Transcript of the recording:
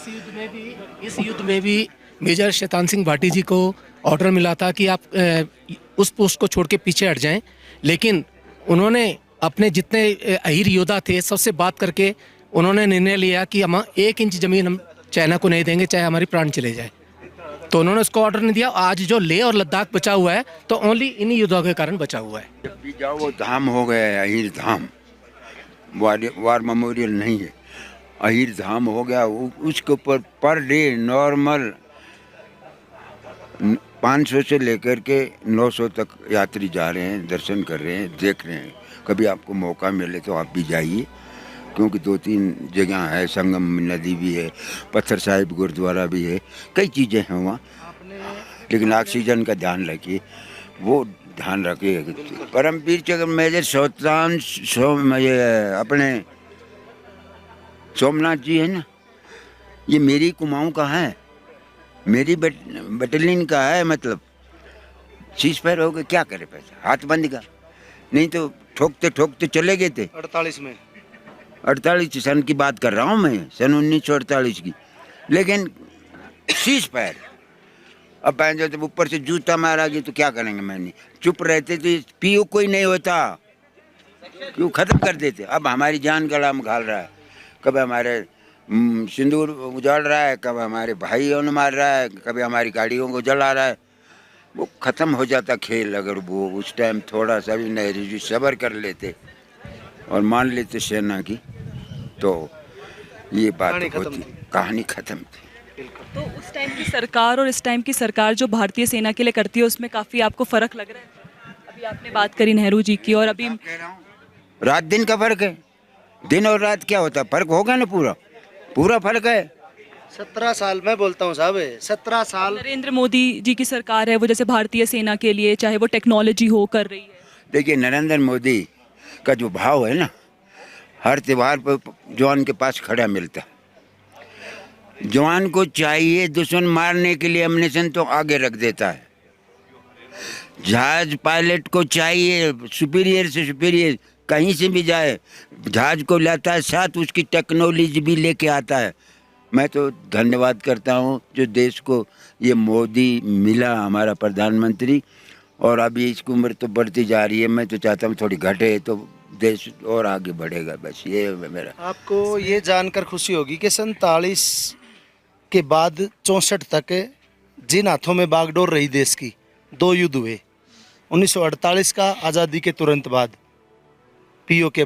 इस युद्ध में भी मेजर शैतान सिंह भाटी जी को ऑर्डर मिला था कि आप उस पोस्ट को छोड़ के पीछे हट जाएं, लेकिन उन्होंने अपने जितने अहीर योद्धा थे सबसे बात करके उन्होंने निर्णय लिया कि हम 1 इंच ज़मीन हम चाइना को नहीं देंगे, चाहे हमारी प्राण चले जाए। तो उन्होंने उसको ऑर्डर नहीं दिया। आज जो लेह और लद्दाख बचा हुआ है तो ओनली इन्हीं युद्धों के कारण बचा हुआ है। जब भी जाओ वो धाम हो गया है, अहीर धाम। वार मेमोरियल नहीं है, अहीर धाम हो गया। उसके ऊपर पर डे नॉर्मल 500 से लेकर के 900 तक यात्री जा रहे हैं, दर्शन कर रहे हैं, देख रहे हैं। कभी आपको मौका मिले तो आप भी जाइए, क्योंकि 2-3 जगह है, संगम नदी भी है, पत्थर साहिब गुरुद्वारा भी है, कई चीज़ें हैं वहाँ। लेकिन ऑक्सीजन का ध्यान रखिए, वो ध्यान रखिए। परमवीर चक्र मेजर शैतान ये अपने सोमनाथ जी है ना, ये मेरी कुमाऊँ का है, मेरी बटालियन का है। मतलब शीश पैर हो गए, क्या करे पैसा, हाथ बंद का नहीं तो ठोकते ठोकते चले गए थे। 48 सन की बात कर रहा हूँ मैं, सन 1948 की। लेकिन शीश पैर, अब पहन जो जब ऊपर से जूता मारा गया तो क्या करेंगे। मैंने चुप रहते तो पीओ कोई नहीं होता, क्यों खत्म कर देते। अब हमारी जान गला में घाल रहा है, कभी हमारे सिंदूर उजाड़ रहा है, कभी हमारे भाइयों ने मार रहा है, कभी हमारी गाड़ियों को जला रहा है। वो ख़त्म हो जाता खेल अगर वो उस टाइम थोड़ा सा भी नेहरू जी सब्र कर लेते और मान लेते सेना की, तो ये बात होती, कहानी ख़त्म थी। तो उस टाइम की सरकार और इस टाइम की सरकार जो भारतीय सेना के लिए करती है उसमें काफ़ी आपको फ़र्क लग रहा है? अभी आपने बात करी नेहरू जी की, और अभी रात दिन का फ़र्क है। दिन और रात क्या होता है, फ़र्क होगा ना, पूरा फ़र्क है। 17 साल मैं बोलता हूँ साहब, 17 साल नरेंद्र मोदी जी की सरकार है, वो जैसे भारतीय सेना के लिए चाहे वो टेक्नोलॉजी हो कर रही है। देखिए नरेंद्र मोदी का जो भाव है ना, हर त्यौहार पर जवान के पास खड़ा मिलता है। जवान को चाहिए दुश्मन मारने के लिए एम्युनिशन तो आगे रख देता है। जहाज पायलट को चाहिए सुपीरियर से सुपीरियर, कहीं से भी जाए जहाज को लाता है साथ, उसकी टेक्नोलॉजी भी लेके आता है। मैं तो धन्यवाद करता हूँ जो देश को ये मोदी मिला, हमारा प्रधानमंत्री। और अभी इसकी उम्र तो बढ़ती जा रही है, मैं तो चाहता हूँ थोड़ी घटे तो देश और आगे बढ़ेगा। बस ये है मेरा। आपको ये जानकर खुशी होगी कि 47 के बाद 64 तक जिन हाथों में बागडोर रही देश की, 2 युद्ध हुए। 1948 का आज़ादी के तुरंत बाद पीओ के